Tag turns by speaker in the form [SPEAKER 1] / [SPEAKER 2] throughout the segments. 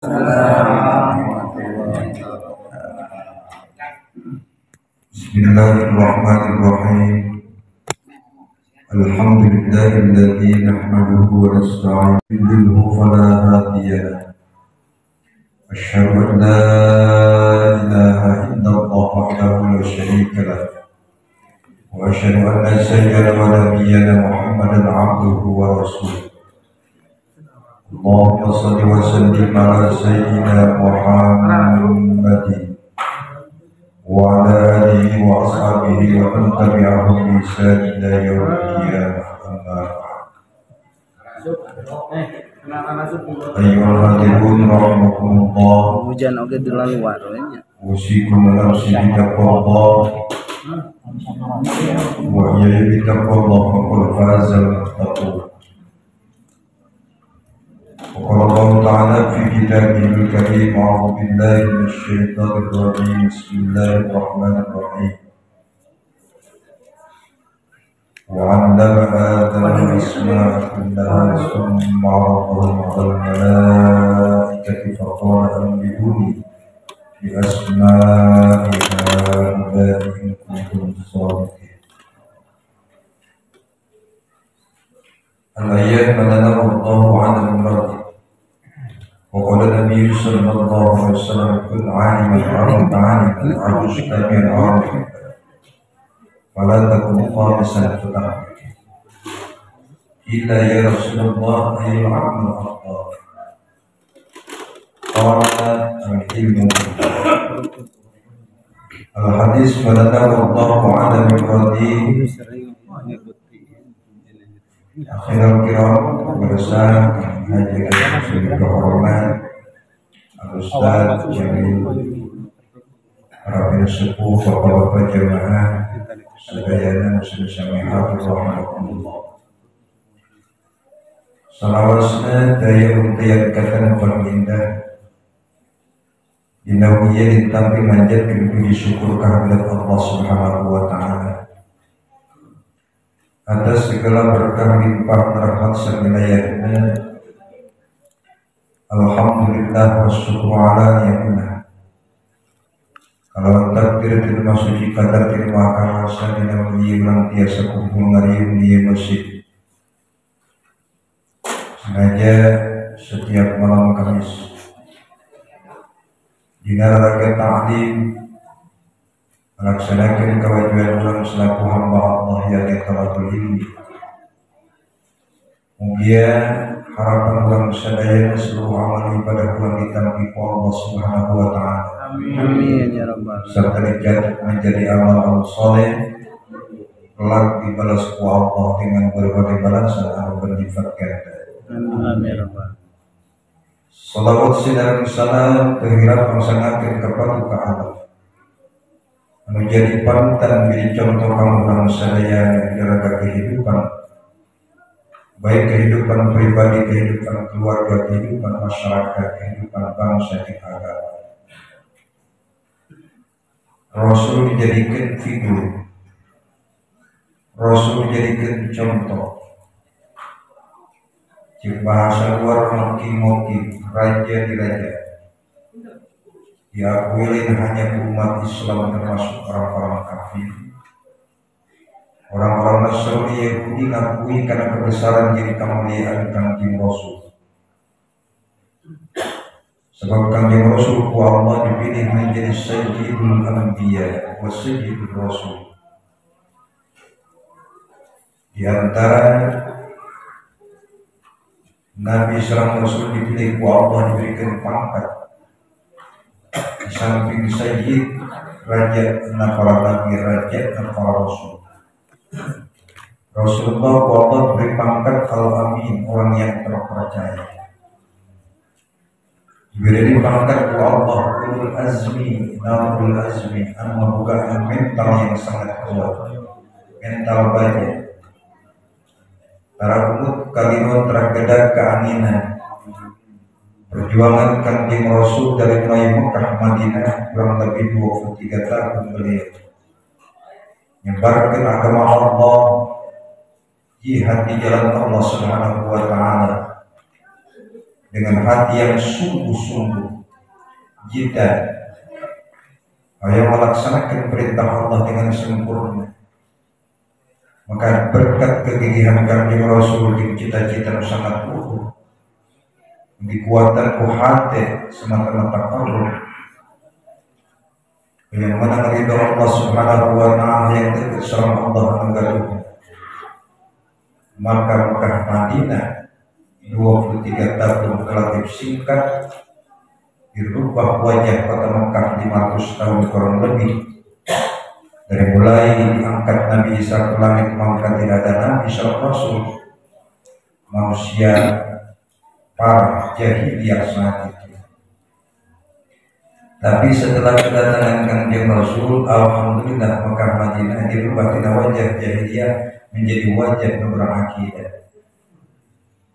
[SPEAKER 1] Bismillahirrahmanirrahim. Alhamdulillahilladzi nahmaduhu wa nasta'inuhu fala hadiya lahu. Asyhadu an la ilaha illallah wahdahu la syarika lahu. Wa asyhadu anna sayyidana wa nabiyyana Muhammadan 'abduhu wa rasuluh. Allahumma shalli wa sallim ala sayyidina Muhammadin wa ala alihi wa ashabihi wa man tabi'ahum bi ihsan ila yaumil qiyamah. Amma ba'd. Ayyuhal hadirin rahimakumullah.
[SPEAKER 2] Hujan oge di luar nya.
[SPEAKER 1] Usikum nafsi bi taqwallah. Wa ya bi taqwallah faqad fazal muttaqun. وقال الله تعالى في كتابه الكريم أعوذ بالله من الشيطان الرجيم بسم الله الرحمن الرحيم وعلم آدم الأسماء كلها ثم عرضهم على الملائكة فقال أنبئوني بأسماء هؤلاء إن كنتم صادقين. الآيات مننه الله على المراد. وقال النبي صلى الله عليه وسلم كن عالما عالما أو مستمعا عارفا ولا تكن خامسا فتحرك. قيل يا رسول الله أي العلم الأخطار؟ قال العلم. الحديث مننه الله على المراد. Akhirul kiram bersama hadirin yang terhormat Al-Ustaz Jamil, para sepuh, bapak-bapak jemaah sekalian muslim sami'ah rahimakumullah. Salawatna daya untian katan pemindah dinawiyah ditampi manjat puji syukur kehadirat Allah Subhanahu wa ta'ala atas segala berkah limpah rahmat sewilayahnya. Alhamdulillah wa syukur ala ni'mah. Kalau takdir terima suci kadar terima karasa dina menyiulang tiasa kumpul ngarium di masjid. Sengaja setiap malam Kamis dina raga ta'lim melaksanakan kewajiban ulang selaku hamba Allah yang talabul ilmi. Kemudian harapan ulang sadaya seluruh amal ibadah ulang ditampi Allah Subhanahu wa ta'ala.
[SPEAKER 2] Amin ya rabbal.
[SPEAKER 1] Serta dijadikan menjadi amal saleh kelak dibalas ku Allah dengan berbagai balasan anu berlipat ganda.
[SPEAKER 2] Amin ya rabbal.
[SPEAKER 1] Salawat sinar salam terhirap mengsangakeun kepada Allah menjadi panutan menjadi contoh kamu sadaya menjaga kehidupan, baik kehidupan pribadi, kehidupan keluarga, kehidupan masyarakat, kehidupan bangsa dan agama. Rasul dijadikan figur, Rasul dijadikan contoh. Jika bahasa luar moki-moki, raja di raja diakui hanya umat Islam termasuk orang-orang kafir. Orang-orang Nasrani Yahudi ngakui karena kebesaran jadi kemuliaan Kangjeng Rasul. Sebab Kangjeng Rasul ku Allah dipilih menjadi Sayyidul Anbiya wa Sayyidul Rasul. Di antara Nabi serang Rasul dipilih ku Allah diberikan pangkat di samping Sayyid, Raja dan para Nabi, Raja dan para Rasul. Rasulullah Allah beri pangkat Al-Amin, orang yang terpercaya. Diberi pangkat ku Allah Ulul Azmi, Ulul Azmi, membuka mental yang sangat kuat, mental baja. Para umut kalimat tergedak keanginan. Perjuangan Kangjeng Rasul dari mulai Mekah Madinah kurang lebih 23 tahun beliau menyebarkan agama Allah, jihad di jalan Allah Subhanahu wa ta'ala dengan hati yang sungguh-sungguh jida, yang melaksanakan perintah Allah dengan sempurna, maka berkat kegigihan Kanjeng Rasul di cita-cita sangat luhur, di kuatan hati semata-mata qalb yang mana ridho Allah Subhanahu wa ta'ala yang dekat sama Allah menggaluhnya, maka Mekah Madinah 23 tahun relatif singkat dirubah wajah kota Mekah 500 tahun kurang lebih. Dari mulai diangkat Nabi Isa ke langit, maka tidak ada Nabi SAW, manusia para jahiliyah saat itu. Tapi setelah kedatangan Kanjeng Rasul, alhamdulillah Mekah Madinah dirubah dari wajah jahiliyah menjadi wajah berakidah,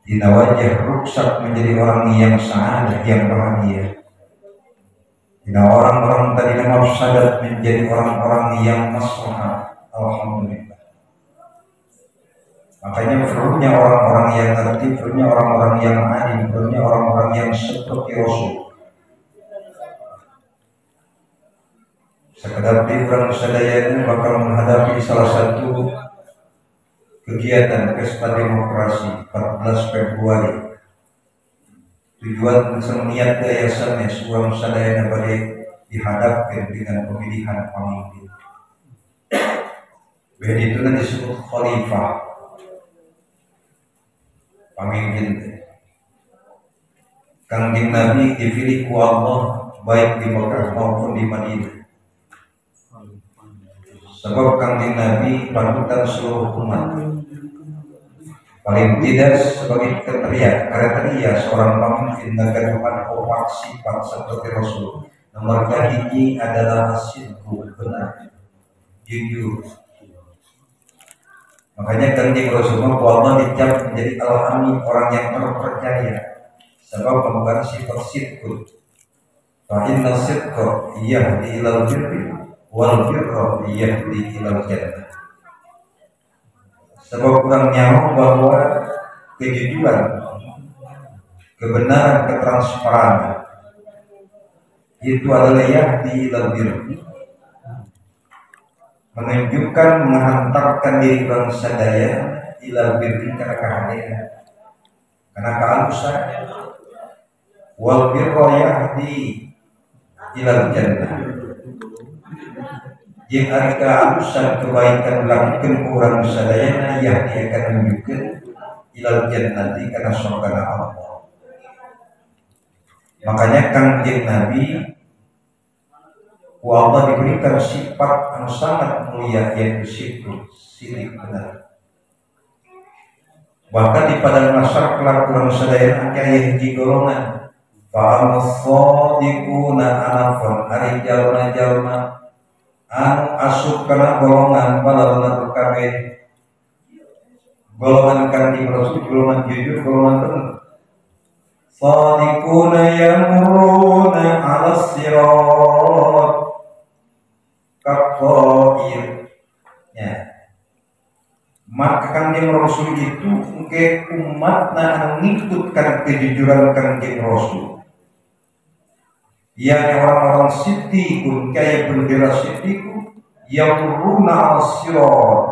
[SPEAKER 1] dari wajah ruksak menjadi orang yang sa'adah, yang bahagia. Bila orang-orang tadi mafsadat menjadi orang-orang yang maslahah, alhamdulillah. Makanya perlunya orang-orang yang tertib, perlunya orang-orang yang adil, perlunya orang-orang yang seperti Rasul. Sekedar orang sadaya itu bakal menghadapi salah satu kegiatan pesta demokrasi 14 Februari. Tujuan niat yayasannya suam sadayana balik dihadapkan dengan pemilihan pemimpin. Jadi itu disebut khalifah, pemimpin. Kanjeng Nabi dipilih ku Allah baik di Mekah maupun di Madinah. Sebab Kanjeng Nabi panutan seluruh umat. Paling tidak sebagai kriteria seorang pemimpin negara depan sifat seperti Rasul. Nomor hiji adalah asidku, benar, jujur. Makanya Kanjeng Rasulullah Allah dicap menjadi al-amin, orang yang terpercaya. Sebab memegang sifat sidqun. Fa inna sidqa yahdi ilal birri wal birra yahdi ilal jannah. Sebab kurang nyawa bahwa kejujuran, kebenaran, ketransparan itu adalah yahdi ilal birri, menunjukkan, menghantarkan diri bangsa daya ilal birri, karena kehadiran, karena kehalusan. Wal birra yahdi ilal jannah, jika ada kehalusan kebaikan melakukan kurang sadayana, yang dia akan menunjukkan ilal jannati, karena surga Allah. Makanya Kanjeng Nabi Allah diberikan sifat yang sangat mulia, yaitu sidik benar. Bahkan di padang mahsyar kelak kurang sadayana yang hiji golongan fa'al-sadiquna anafon, hari jalma-jalma anu asup kana golongan balana kabeh, golongan Kanjeng Rasul, golongan jujur, golongan benar. Sadiquna yamuruna 'ala sirat kaqair. Ya. Maka Kanjeng Rasul itu ke umatna anu ngikutkan kejujuran Kanjeng Rasul. Yang orang-orang siddiqun, kayak bendera siddiqun yang runa al-sirat.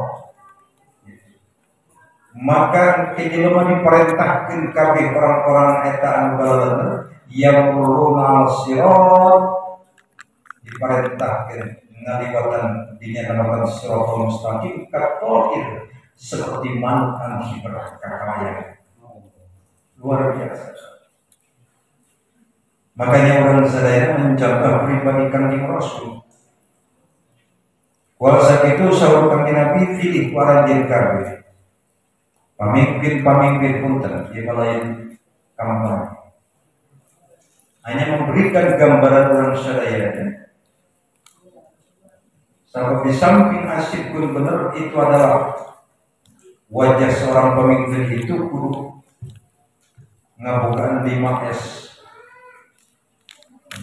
[SPEAKER 1] Maka kejelema diperintahkan kabeh orang-orang eta anu baladeuna yang runa al-sirat, diperintahkan ngaliwatan dinya namakan siratal mustaqim kaqair, seperti manuk anu hibrah kakawayang. Luar biasa. Makanya orang sadaya mencontoh pribadi Kanjeng Rasul. Kuasa itu sahur Kanjeng Nabi pilih para jenderal, pemimpin punten di lain kampung. Hanya memberikan gambaran orang sadaya. Sampai di samping asyik pun benar, itu adalah wajah seorang pemimpin itu kudu ngabukan 5S.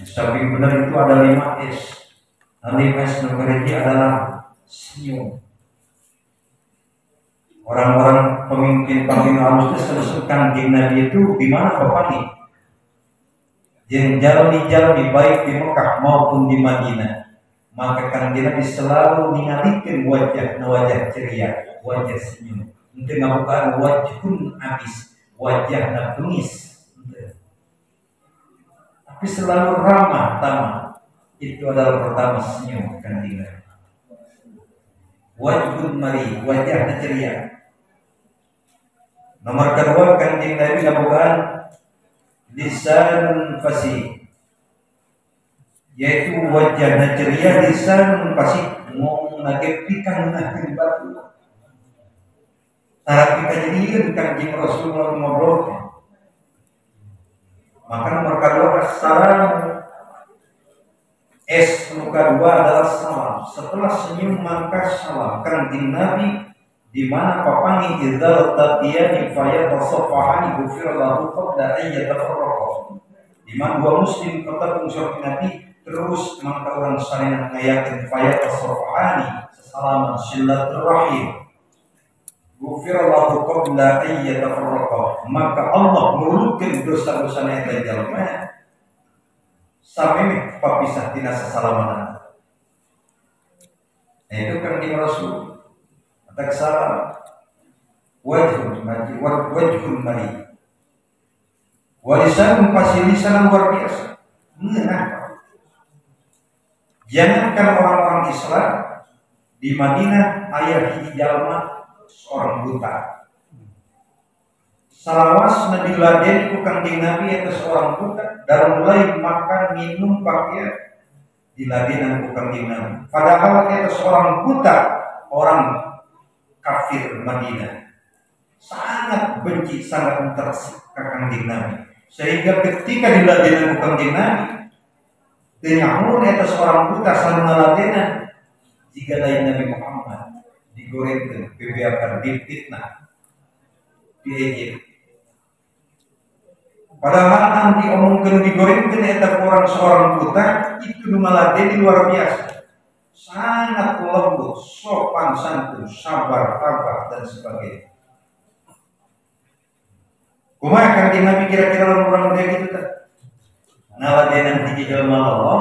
[SPEAKER 1] Samping benar itu ada 5S. 5S nomor ini adalah senyum. Orang-orang pemimpin halus tersebut Kanjeng Nabi itu di mana bapaknya? jeung jalmi-jalmi baik di Mekah maupun di Madinah, maka Kanjeng Nabi selalu ningalikeun wajah ceria, wajah senyum. Henteu ngabukaan wajhun abis, wajahna bengis. Tapi selalu ramah tamah. Itu adalah pertama senyum Kanjeng Nabi. Wajhun mari, wajahna ceria. Nomor kedua Kanjeng Nabi ngabukaan lisan fasih, yaitu wajahna ceria, lisan fasih, ngomong nage pikang nage batu. Tarap pikajadian Kanjeng Rasulullah ngobrolnya. Maka nomor kedua salam. Kedua adalah salam. Setelah senyum maka salam. Kanjeng Nabi di mana papangi idzal taqiyani fayatasafahani ghufira lahu qabla an yatafarraqa. Di mana dua muslim ketemu surah Nabi terus maka orang saling ngayakeun fayatasafahani, salaman silaturahim. Ghufira lahu qabla an yatafarraqa. Maka Allah nulungkeun dosa-dosana eta jalma sampai papisah tina sasalamanan. Nah itu kan di Rasul. Tak salah wajhul mari walisan pasti lisan luar biasa. Jangankan orang-orang Islam di Madinah ayah hiji jalma seorang buta. Salawas Nabi Laden ku Kanjeng Nabi eta seorang buta dalam mulai makan minum pakaian diladenan ku Kanjeng Nabi. Padahal eta seorang buta, orang kafir Madinah, sangat benci, sangat tersiksa Kanjeng Nabi, sehingga ketika diladenan ku Kanjeng Nabi denyamun eta seorang buta sareng ngaladenan jika lain Nabi Muhammad digorengkeun, bebeakan, difitnah, diejek. Padahal nanti omongkeun digorengkeun eta orang seorang buta itu nu ngaladeni luar biasa. Sangat lembut, sopan santun, sabar, tabah dan sebagainya. Kumaha Kanjeng Nabi kira-kira lamun urang teh kitu teh? Ngaladenan hiji jelema Allah.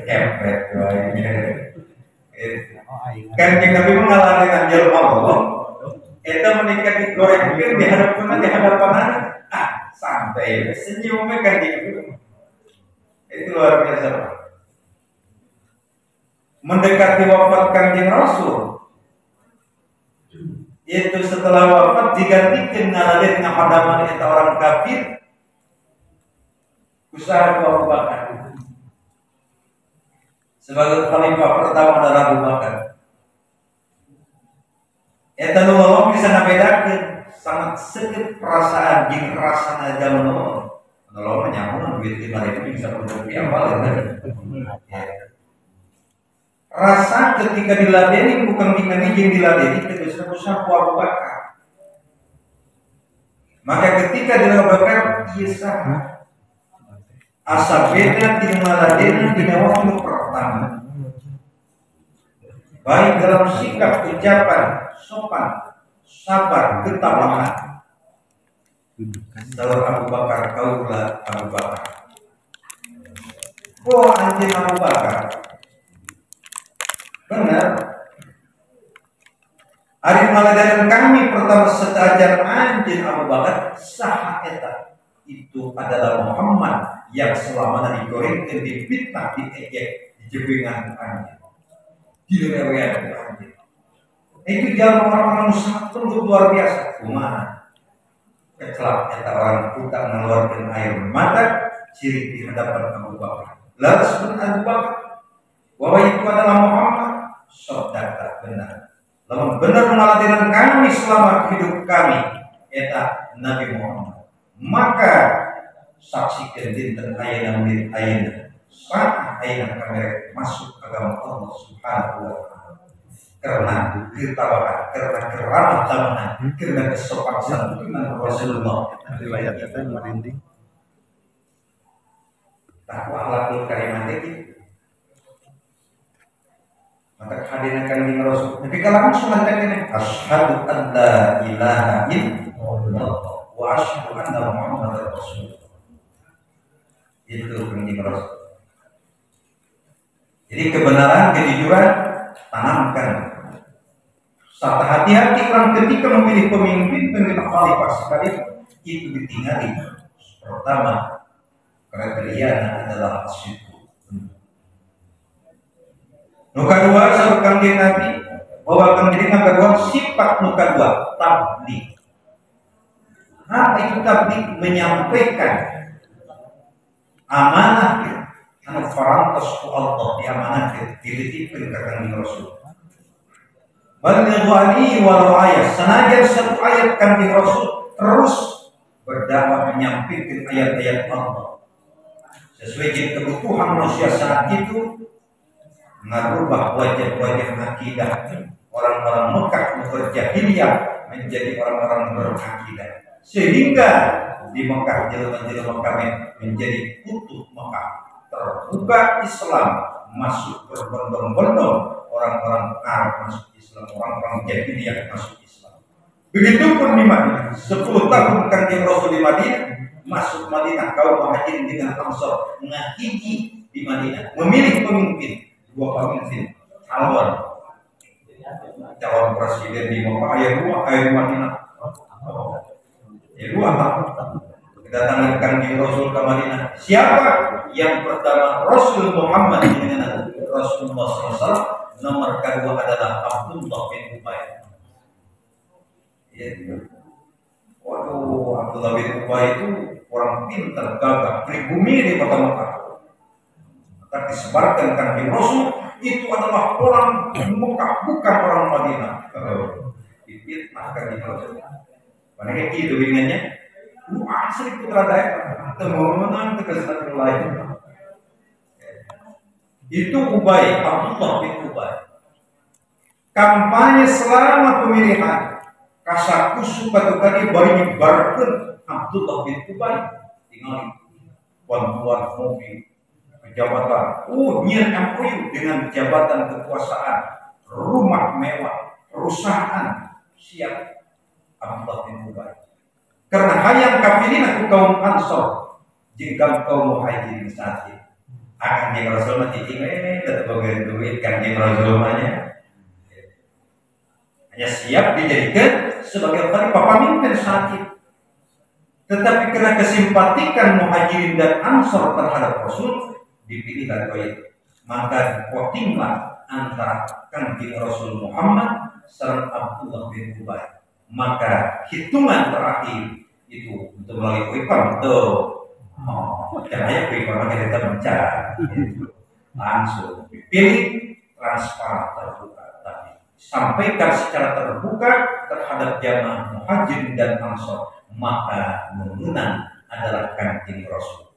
[SPEAKER 1] Kepret Kanjeng Nabi ngaladenan jelema Allah. Eta menikah digorengkeun di hadapan santai, senyumnya Kanjeng Nabi. Itu luar biasa. Mendekati wafat Kanjeng Rasul, itu setelah wafat digantikan ngaladen ngapadaman eta orang kafir usaha Abu Bakar. Sebagai khalifah pertama adalah Abu Bakar. Eta nu bisa ngabedakeun sangat sedikit perasaan jeung rasana zaman nu. Kalau menyamun duit 5.000 bisa rupiah balik kan? Rasa ketika diladeni bukan Nabi yang diladeni terus-terusan Abu Bakar. Maka ketika dilakukan ia sah asa beda di maladena di waktu pertama. Baik dalam sikap, ucapan, sopan, sabar, ketabahan. Saur Abu Bakar kaulah Abu Bakar. Oh anjing Abu Bakar. Benar. Ari ngaladenan kami pertama sejajar anjing Abu Bakar saha eta. Itu adalah Muhammad yang selamanya digorengkeun, difitnah, diejek, dijebengan anjing. Dilewean anjing. Itu jalan orang-orang santun luar biasa. Kumaha? Kelak eta orang buta mengeluarkan air mata ciri di hadapan Abu Bakar. Lalu sebut Abu Bakar bahwa itu adalah Muhammad. Sodaka benar. Lalu benar ngaladenan kami selama hidup kami eta Nabi Muhammad. Maka saksikan dinten ayeuna menit ayeuna saat ayeuna kami masuk agama Allah Subhanahu wa taala. Karena ketabahan, karena keramah tamahan, karena kesopan santunan Rasulullah.
[SPEAKER 2] Riwayat itu merinding.
[SPEAKER 1] Takwa akhlakul karimah itu. Maka kehadiran Kanjeng Rasul. Tapi kalau langsung mengatakan asyhadu an la ilaha illallah wa asyhadu anna Muhammadar Rasulullah. Itu penting Rasul. Jadi kebenaran, kejujuran tanamkan. Serta hati-hati orang ketika memilih pemimpin khalifah sekali itu ditinggali. Pertama, kriteria adalah asyik. Nuka dua sarukan di Nabi bahwa kandungan kedua sifat nuka dua tabligh. Apa itu tabligh? Menyampaikan amanah anu farantos ku Allah diamanahkeun dititipkeun ka Kanjeng Rasul. Balighu anni walau ayat sanajan satu ayat Kanjeng Rasul terus berdakwah menyampaikan ayat-ayat Allah sesuai dengan kebutuhan manusia saat itu, merubah wajah-wajah akidah orang-orang Mekah berjahiliyah menjadi orang-orang berakidah, sehingga di Mekah jelema-jelema kami menjadi utuh Mekah. Terbuka Islam masuk berbondong-bondong, orang-orang Arab masuk Islam, orang-orang jahiliyah masuk Islam. Begitupun di Madinah, 10 tahun Kanjeng Rasul di Madinah, masuk Madinah kaum muhajirin dengan Ansor ngahiji di Madinah, memilih pemimpin, 2 pemimpin calon presiden di Mekah, ayat 2 Madinah. Ayat 2 kedatangan Kanjeng Rasul ke Madinah. Siapa? Yang pertama Rasul Muhammad dengan Rasulullah SAW. Nomor kedua adalah Abdullah bin Ubay. Ya. Waduh, Abdullah bin Ubay itu orang pintar, gagah, pribumi di kota Mekah. Maka disebarkan Kanjeng Rasul itu adalah orang Mekah, bukan orang Madinah. Difitnah Kanjeng Rasul. Mana itu ingatnya? Asli putra daerah, teman-teman kekesan lain. Itu Ubay, Abdullah bin Ubay. Kampanye selama pemilihan kasakusu tadi baru nyebarkan Abdullah bin Ubay. Tinggal bantuan mobil, jabatan. Nyiar MOU dengan jabatan kekuasaan, rumah mewah, perusahaan siap Abdullah bin Ubay. Karena hayang kafirin aku kaum Ansor jika kaum muhajirin saat itu akan Kanjeng Rasul mah cicing tetap bagian duit Kanjeng Rasul hanya siap dijadikan sebagai pemimpin saat itu. Tetapi karena kesimpatikan muhajirin dan Ansor terhadap Rasul dipilih itu, maka votinglah antara Kanjeng Rasul Muhammad serta Abdullah bin Ubay. Maka hitungan terakhir itu untuk melalui quick count tuh, caranya quick count kita mencari langsung dipilih transparan terbuka, tapi sampaikan secara terbuka terhadap jamaah muhajirin dan ansor, maka mengenang adalah Kanjeng Rasul.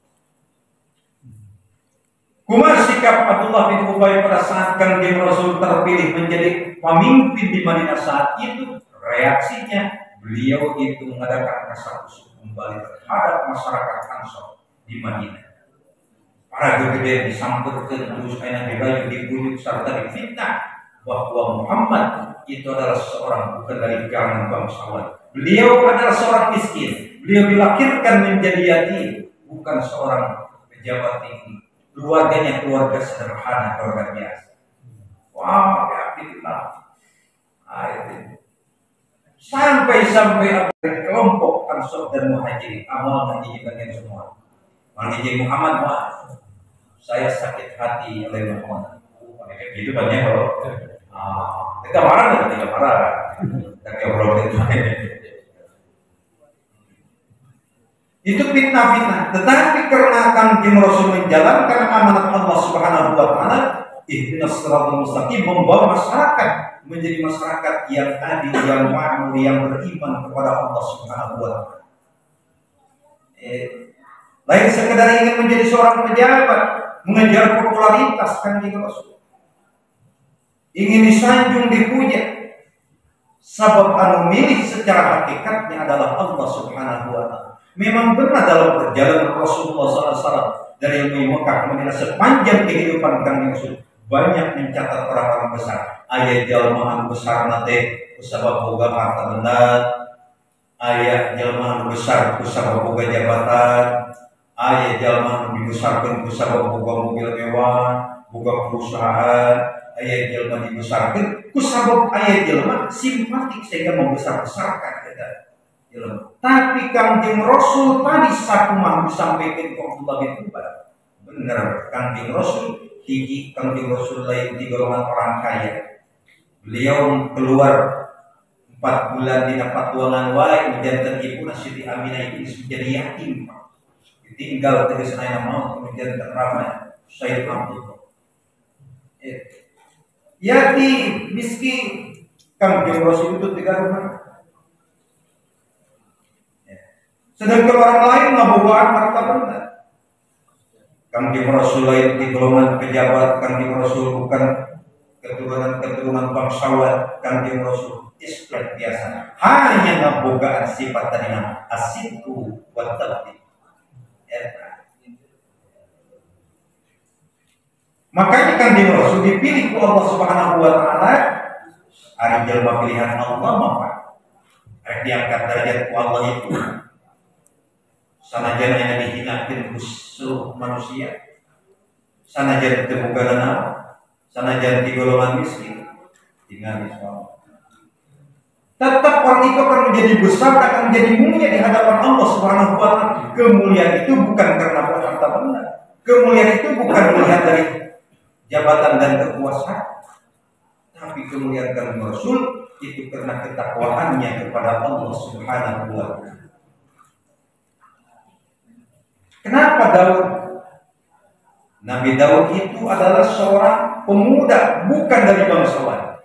[SPEAKER 1] Kumaha sikap Abdullah bin Ubay pada saat Kanjeng Rasul terpilih menjadi pemimpin di Madinah saat itu? Reaksinya, beliau itu mengadakan kasakusu kembali terhadap masyarakat Ansor di Madinah. Para gede disampurkan, terus enak dirayu, dibujuk serta difitnah bahwa Muhammad itu adalah seorang bukan dari kalangan bangsawan. Beliau adalah seorang miskin. Beliau dilahirkan menjadi yatim, bukan seorang pejabat tinggi. Keluarganya keluarga sederhana, keluarga biasa. Wah, alhamdulillah. Sampai kelompok Ansor dan Muhajirin amal menjijikan semua. Menjiji Muhammad, saya sakit hati oleh Muhammad. Gitu banyak kalau kita marah atau tidak marah? Kita obrolin itu fitnah-fitnah. Tetapi karena Kanjeng Rasul menjalankan amanat Allah Subhanahu wa taala, ihdinas siratal mustaqim, membawa masyarakat menjadi masyarakat yang adil, yang makmur, yang beriman kepada Allah Subhanahu wa taala. Lain sekedar ingin menjadi seorang pejabat, mengejar popularitas Kanjeng Rasul. Ingin disanjung, dipuja. Sebab anu milih secara hakikatnya adalah Allah Subhanahu wa taala. Memang benar dalam perjalanan Rasulullah SAW dari Mekah ke Madinah sepanjang kehidupan Kanjeng Rasul banyak mencatat orang-orang besar. Ayat jalmaan besar nate sebab boga harta benda, aya jelema nu besar ku sabab boga jabatan, aya jelema nu dibesarkeun ku sabab boga mobil mewah, boga perusahaan, aya jelema dibesarkeun ku sabab aya jelema simpatik sehingga membesar-besarkan eta jelema. Tapi Kangjeng Rasul tadi sakumaha disampaikan ku Abdullah bin Ubay. Bener, Kangjeng Rasul hiji Kangjeng Rasul lain di golongan orang kaya. Beliau keluar 4 bulan dina patuangan wae ujian tertipu Siti Aminah itu menjadi yatim. Ditinggal tegas aya maut kemudian terramai Sayyid Abdullah. Yatim, miskin, Kangjeng Rasul itu 3 rumah. Sedangkan orang lain ngabogaan harta benda. Kangjeng Rasul lain di golongan pejabat, Kangjeng Rasul bukan keturunan bangsawan, Kangjeng Rasul istilah biasa. Hanya ngabogaan sifat tadi nama asidku wa taqdi. Makanya Kangjeng Rasul dipilih ku Allah Subhanahu wa taala. Ari jalma pilihan Allah maka diangkat derajat ku Allah itu. Sanajan yang dihinakeun ku seluruh manusia, sanajan teu boga naon, sanajan di golongan miskin, tinggal di surga. Tetap orang itu akan menjadi besar, akan menjadi mulia di hadapan Allah Subhanahu wa taala. Kemuliaan itu bukan karena harta benda. Kemuliaan itu bukan melihat dari jabatan dan kekuasaan, tapi kemuliaan Kangjeng Rasul itu karena ketakwaannya kepada Allah Subhanahu wa taala. Kenapa Daud? Nabi Daud itu adalah seorang pemuda, bukan dari bangsawan.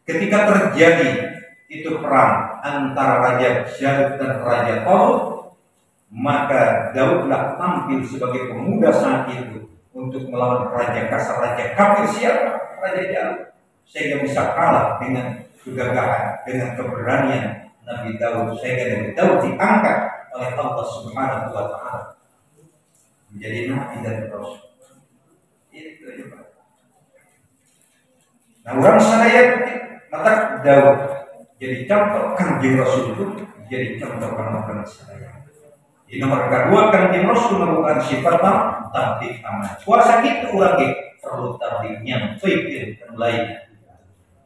[SPEAKER 1] Ketika terjadi itu perang antara Raja Jalut dan Raja Talut, maka Daudlah tampil sebagai pemuda saat itu untuk melawan Raja Kasar, Raja kafir siapa? Raja Jalut. Sehingga bisa kalah dengan kegagahan, dengan keberanian Nabi Daud. Sehingga Nabi Daud diangkat oleh Allah Subhanahu wa taala menjadi nabi dan rasul. Itu aja Pak. Nah, orang sadaya mata Daud jadi contoh Kangjeng Rasul itu jadi contoh orang sadaya. Di nomor kedua Kangjeng Rasul merupakan sifat tabligh amanah. Puasa itu orang perlu tabligh yang baik dan lainnya.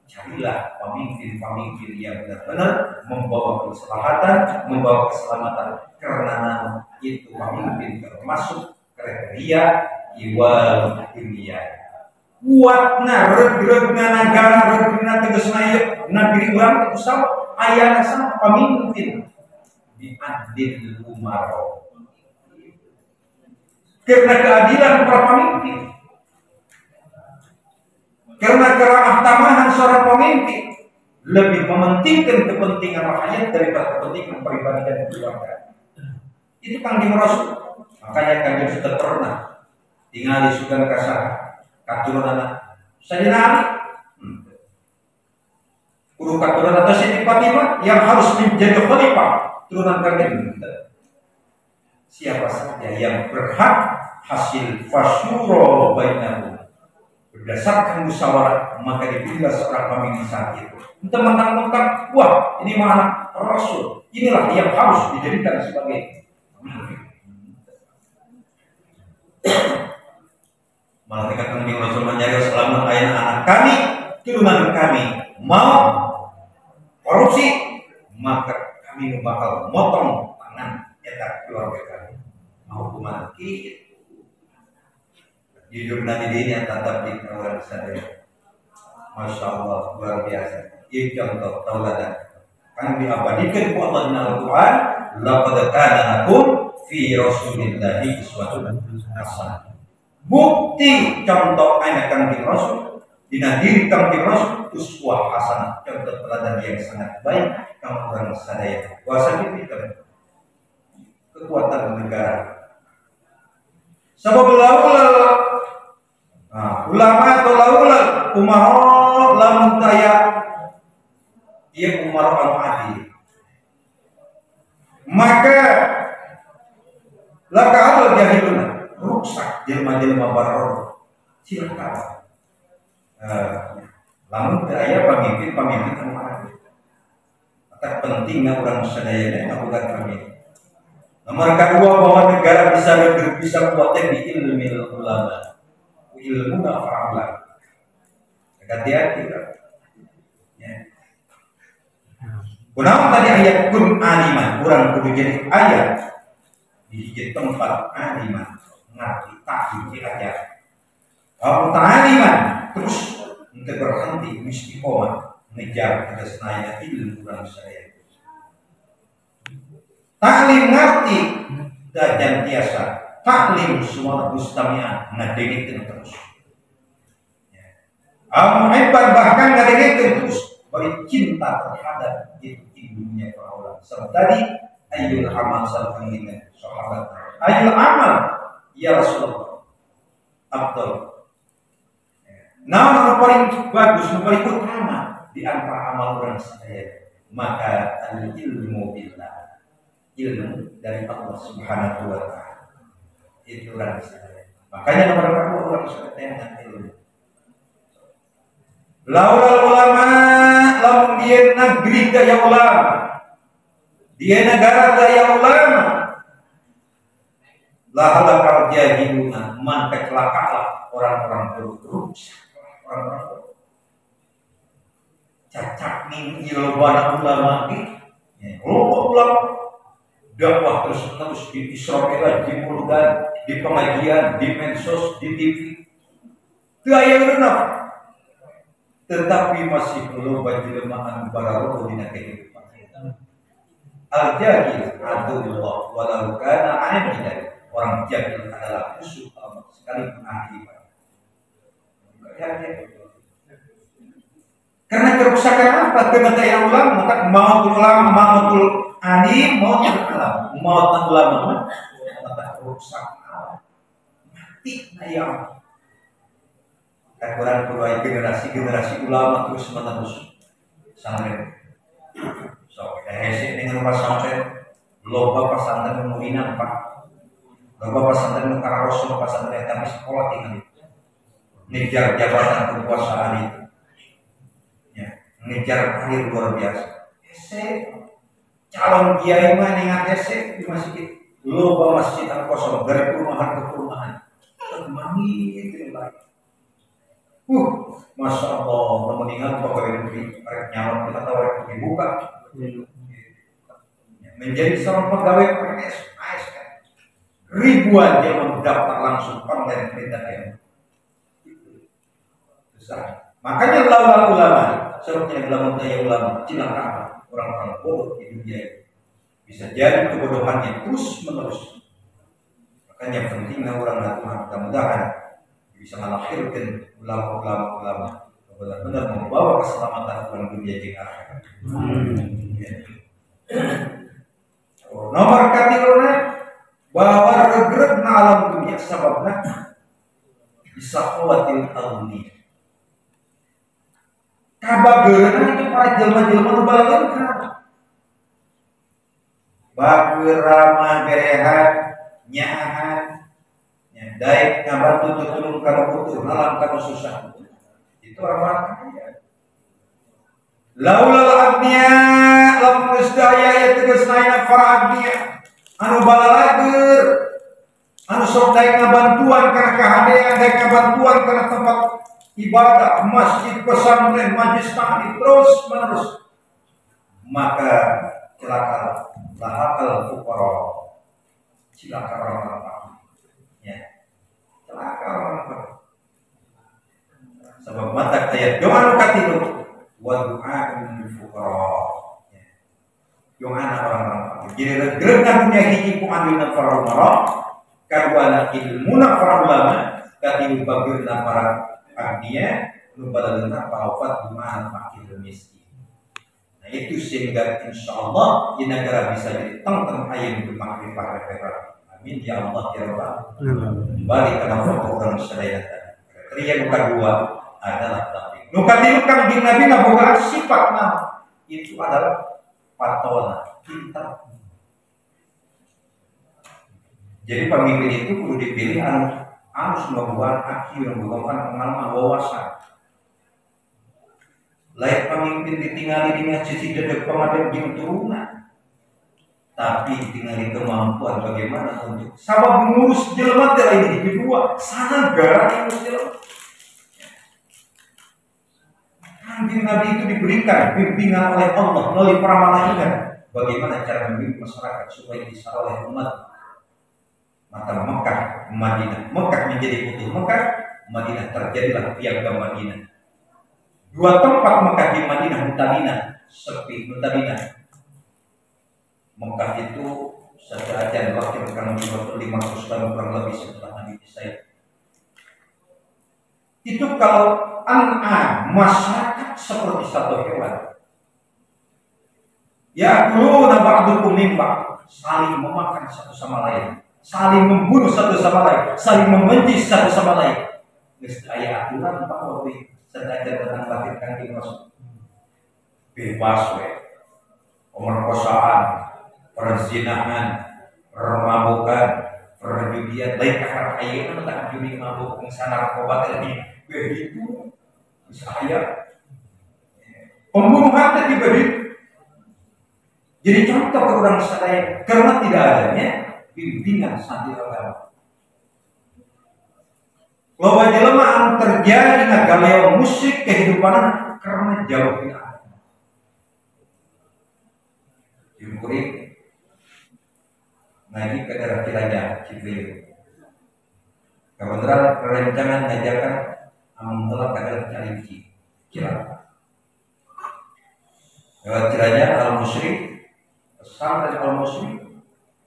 [SPEAKER 1] Carilah pemimpin-pemimpin yang benar-benar membawa keselahatan, membawa keselamatan. Karena itu pemimpin termasuk kriteria iwal dunia. Kuatna regna negara, regna tegasna ieu negeri urang teh usah aya sana pemimpin di adil umaro. Karena keadilan para pemimpin. Karena keramah tamahan seorang pemimpin lebih mementingkan kepentingan rakyat daripada kepentingan pribadi dan keluarga. Itu Kangjeng Rasul. Makanya Kangjeng sudah pernah tinggal di Sudan Kasar, katurunan Sayyidina Ali. Guru katurunan atas Siti Fatimah yang harus menjadi khalifah turunan Kangjeng. Siapa saja yang berhak hasil fasyuro bainahum. Berdasarkan musyawarah maka dipilih seorang pemimpin saat itu. Mentang-mentang, wah ini mana Rasul, inilah yang harus dijadikan sebagai pemimpin. Malah ketika Kangjeng Rasul menjaga selamat anak kami, turunan kami mau korupsi, maka kami bakal motong tangan eta keluarga kami. Mau hukuman gitu. Jujur nanti ini yang tetap di orang sadaya. Masya Allah luar biasa. Ini contoh tauladan. Kan diabadikan ku Allah di Al-Quran. Laqad kana lakum fi Rasulillahi uswatun hasanah. Bukti contoh anak Kangjeng Rasul dina diri Kangjeng Rasul uswah hasanah. Contoh teladan yang sangat baik kamu orang sadaya. Kuasa kita kekuatan negara. Sebab ulama atau laulal umaro lamun taya ia umaro anu adil maka laka al jahiluna rusak jelma-jelma baror silakan lamun taya pemimpin anu adil maka terpentingnya orang sadaya ngabugat kami. Nomor kedua bahwa negara bisa kuatnya di ilmu ulama, ilmu nafa'ulah. Hati-hati kan. Ya. Kunaon tadi ayat kun aliman, orang kudu jadi ayat di tempat aliman, ngerti tak aja. Kalau ta'aliman terus untuk berhenti istiqomah ngejar kita senaya ilmu orang saya. Taklim ngerti dan biasa. Taklim semua mustami'ah ngadengin terus. Muhibban bahkan ngadengin terus bagi cinta terhadap ilmunya para ulama. Tadi ayyul amal sallallahu sahabat. Ayyul amal ya Rasulullah. Abdul. Nah, yang paling bagus, yang paling utama di antara amal orang saya, maka ilmu billah, ilmu dari Allah Subhanahu wa Ta'ala. Itu orang saya. Makanya nomor kedua orang saya dengan ilmu. Laulal ulama, lamun dia negeri daya ulama, dia negara daya ulama, lahalakal jahiluna, maka celakalah orang-orang buruk. Orang-orang cacat nih ilmu ulama ini, ulama dakwah terus di Israel, di Murdan, di pengajian, di medsos, di TV, gaya benar, tetapi masih belum berjelmaan baru di kehidupan. Al-jahil adullah walau kana amilan, orang jahil adalah musuh Allah sekalipun ahli. Karena kerusakan apa? Kematian ulama, maka mautul ulama, mautul alim, mautul ulama, mautul ulama, maka kerusakan mati ayam. Kurang kedua generasi ulama terus menerus sampai so hese dengan pesantren loba pesantren mulinan pak, loba pesantren karaos, loba pesantren tapi sekolah tinggal ngejar jabatan kekuasaan itu, ya, ngejar karir luar biasa. Ese calon kiai mah dengan ese di masjid, loba masjid yang kosong dari perumahan ke perumahan, termangi itu lagi. Masya Allah, memeningkan pegawai negeri, nyawa kita tahu yang dibuka, menjadi seorang pegawai PNS, ASN, ribuan yang mendaftar langsung online perintah yang besar. Makanya ulama, seharusnya ulama, cilaka orang-orang bodoh di dunia ini. Bisa jadi kebodohannya terus menerus. Makanya pentingnya orang mudah-mudahan bisa melahirkan ulama-ulama benar-benar membawa keselamatan orang dunia di akhirat. Nomor katiluna bahwa regret alam dunia sebabnya bisa khawatir alni. Kabageuna itu para jelma-jelma nu balageun bageura ramah berehat nyahan daek ngabantu tutulung kana butuh alam kana susah itu orang kaya. Laulal agniya lam musdaya ya tegasna para agniya anu balalager anu sok daek ngabantuan kana kahadean daek ngabantuan kana tempat ibadah masjid pesantren majlis taklim terus menerus, maka celaka lahakal fuqara, celaka orang-orang fakir, ya celaka orang-orang. Sebab mata ayat doa katilu wa du'a'ul fuqara, doa orang-orang fakir. Jadi regregan punya hiji ku ambilna para ulama, kadua ilmuna para ulama, katilu bagirna para artinya lupa-lupa paufat dimana fakir miskin. Nah itu sehingga insya Allah di negara bisa jadi teng-teng ayam bermakrifat referat. Amin ya Allah ya Rabbal. Kembali ke nama orang sedaya tadi. Yang kedua adalah takdir. Nukatilukan bin Nabi nabuka sifat nama itu adalah patona pintar. Jadi pemimpin itu perlu dipilih harus membuat akil, membuat pengalaman wawasan. Lain pemimpin ditinggali dengan sisi dedek pemadam di keturunan, tapi tinggali kemampuan bagaimana untuk sabab mengurus jelema ini kedua sana negara yang mengurus jelema. Kanjeng Nabi itu diberikan bimbingan oleh Allah melalui para malaikat bagaimana cara membimbing masyarakat supaya bisa oleh umat. Maka Mekah, Madinah, Mekah menjadi utuh Mekah, Madinah terjadilah piagam Madinah. Dua tempat Mekah di Madinah, Mutabina, sepi Mutabina. Mekah itu sederajat dilahirkan 500 tahun kurang lebih setelah Nabi Isa. Itu kalau an'am masyarakat seperti satu hewan. Ya kuluna ba'dukum min ba'd, saling memakan satu sama lain, saling membunuh satu sama lain, saling membenci satu sama lain. Geus aya aturan Pak Wabi sedaya tentang lahirkan di Rasul. Bebas we. Pemerkosaan, perzinahan, permabukan, perjudian, lain kakak ayeuna tak judi mabuk sana narkoba teh begitu. Bisa aya. Pembunuhan teh begitu. Jadi contoh ke orang sadaya karena tidak adanya bimbingan santri agama. Loba jelema anu terjadi ngagaleo musik kehidupan karena jauh dari agama. Jumkuri ngaji ke daerah Cilacap, Cibiru. Kebetulan perencanaan ngajakan amun ke daerah Calinci, Cilacap. Lewat Cilacap Al-Musyrik, pesantren Al-Musyrik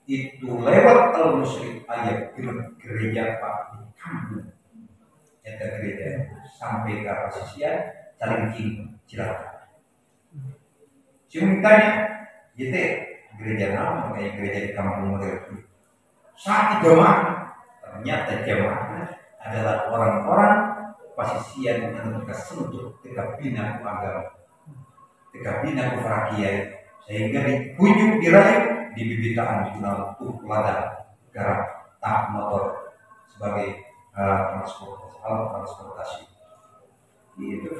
[SPEAKER 1] itu lewat Al-Musyrik ayat gereja Pak di kampung. Eta gereja sampai ke pasisian Calinci Cilacap. Cuma tanya, gitu gereja nama kayak gereja di kampung modern. Saat jemaah ternyata jemaah adalah orang-orang pasisian yang kita sentuh, kita bina agama, kita bina kefrakian, sehingga dipujuk dirayu di bibitaan jurnal ladang garap tak motor sebagai transportasi gitu.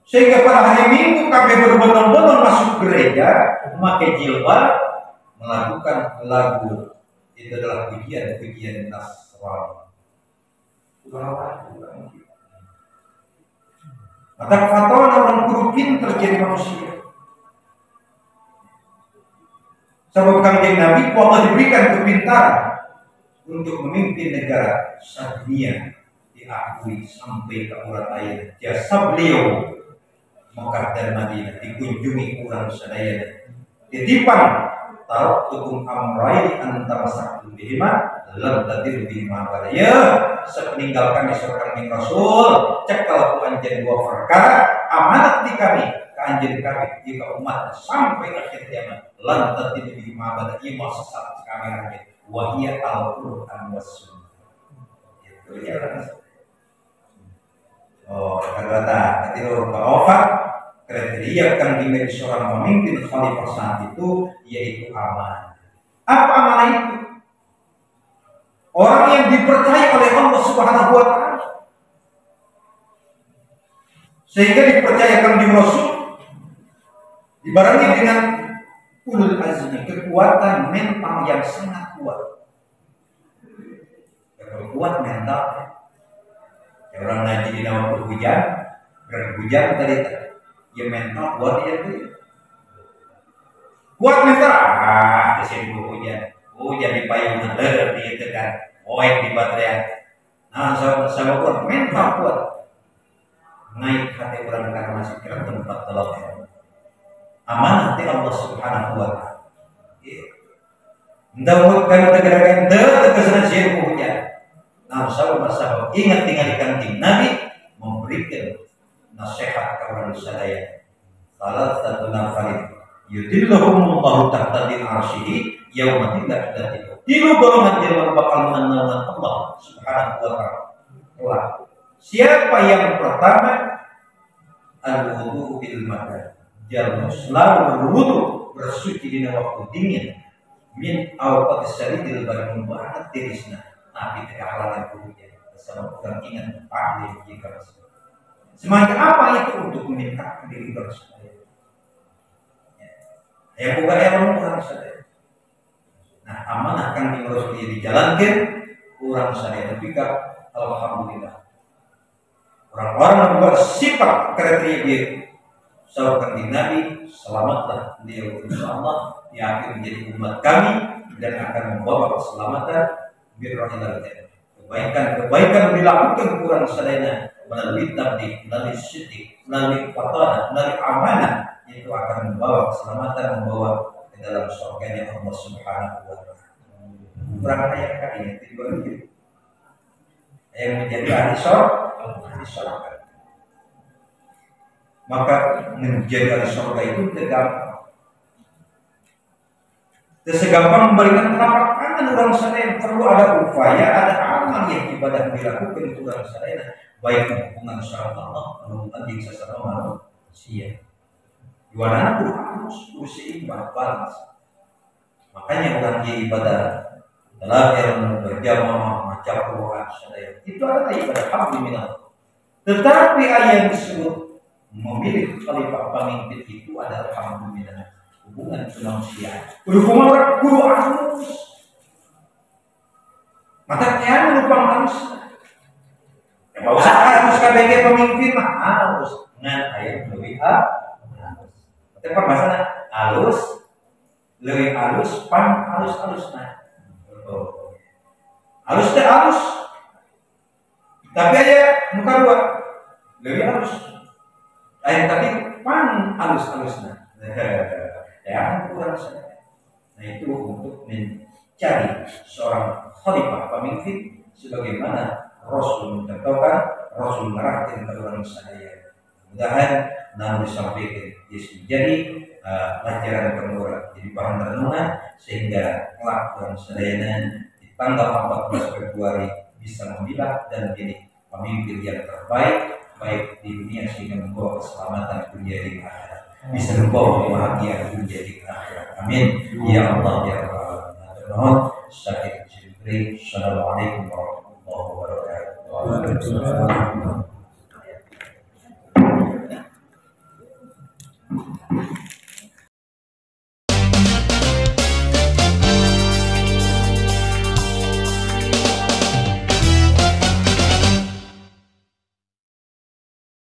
[SPEAKER 1] Sehingga pada hari Minggu kami berbondong-bondong masuk gereja memakai jilbab melakukan lagu. Itu adalah pujian Nasrani. Maka fatwa orang guru pintar jadi manusia. Sebab Kanjeng Nabi Allah diberikan kepintaran untuk memimpin negara sedunia, diakui sampai ke urat air. Jasa beliau Mekah dan Madinah dikunjungi orang sadaya. Titipan taruh tukum amrai antara sakti bihima lam tadir bihima baraya. Sepeninggalkan diserahkan di Rasul cekal ku anjen dua perkara amanat di kami kanjen kami jika umat sampai akhir kiamat lam tadir bihima baraya sesat kami anjen wahia al-Qur'an was sunnah. Itu ya. Oh, kata ketika Bapak kriteria yang dimiliki seorang pemimpin khalifah saat itu yaitu amanah. Apa amanah itu? Orang yang dipercaya oleh Allah Subhanahu wa taala. Sehingga dipercayakan di Rasul dibarengi dengan ulul azmi, kekuatan mental yang sangat kuat. Kuat mental. Ya, orang ngaji di nama berhujan, berhujan tadi ya mental kuat ya tuh. Kuat mental disini hujan di payung bener gitu kan, oek di baterai. Nah sama kuat mental kuat. Naik hati orang karena masih kira tempat telah amanah di Allah Subhanahu wa taala. Ndawut kan tegarakan kesan sih hujan. Nah, sahabat ingat tinggal di kantin Nabi memberikan nasihat kepada saya. Salah satu nafarin yudillahumullahu tahta din arsyihi yaumatin la ilaha tilu golongan yang bakal mengenal Allah Subhanahu wa taala. Siapa yang pertama al-wudu bil makan. Jangan selalu berwudu bersuci di waktu dingin. Min awqat syadidil barin banget tirisna. Nabi tidak halangan hujan bersama orang ingat ahli jika
[SPEAKER 3] Semacam apa itu untuk meningkatkan diri bersadaya. Ya bukan yang orang sadaya. Nah amanah kan di Rasul dijalankan kurang sadaya tapi alhamdulillah. Orang-orang yang bersifat kriteria dia sahabat di Nabi selamatlah dia insyaallah yang akan menjadi umat kami dan akan membawa keselamatan birrahilal jannah. Kebaikan dilakukan kurang sadaya melalui tabligh, melalui siddiq, melalui fatana, melalui amanah itu akan membawa keselamatan, membawa ke dalam surganya Allah Subhanahu wa taala. Kurang ayat kali itu yang menjadi ahli surga. Maka menjadi ahli surga itu tidak segampang memberikan telapak tangan orang sadaya. Perlu ada upaya, ada amal yang ibadah dilakukan itu orang sadaya, baik hubungan sama Allah maupun di sesama manusia. Jualan harus seimbang balance. Makanya orang yang ibadah belajar berjamaah macam Quran sadaya itu adalah ibadah hamdulillah. Tetapi ayat yang disebut memilih khalifah pemimpin itu adalah alhamdulillah hubungan kemanusiaan. Hubungan guru harus mata tiada lupa manusia. Yang usah harus KBG pemimpin mah harus dengan ayat lebih halus. Tapi masalah halus lebih halus pan halus nah. Halus teh halus. Tapi aja muka dua lebih halus. Ayat tadi pan halus-halusnya. Ya kurang sadaya. Nah itu untuk mencari seorang khalifah pemimpin sebagaimana Rasul mencontohkan, Rasul mengarahkan kepada orang sadaya. Mudah-mudahan namun disampaikan jadi pelajaran kedua jadi bahan renungan sehingga kelak orang sadaya di tanggal 14 Februari bisa memilah dan menjadi pemimpin yang terbaik baik di dunia sehingga membawa keselamatan dunia di akhirat, bisa membawa kebahagiaan dunia di akhirat. Amin ya Allah ya Rabbal alamin. Assalamualaikum warahmatullahi wabarakatuh.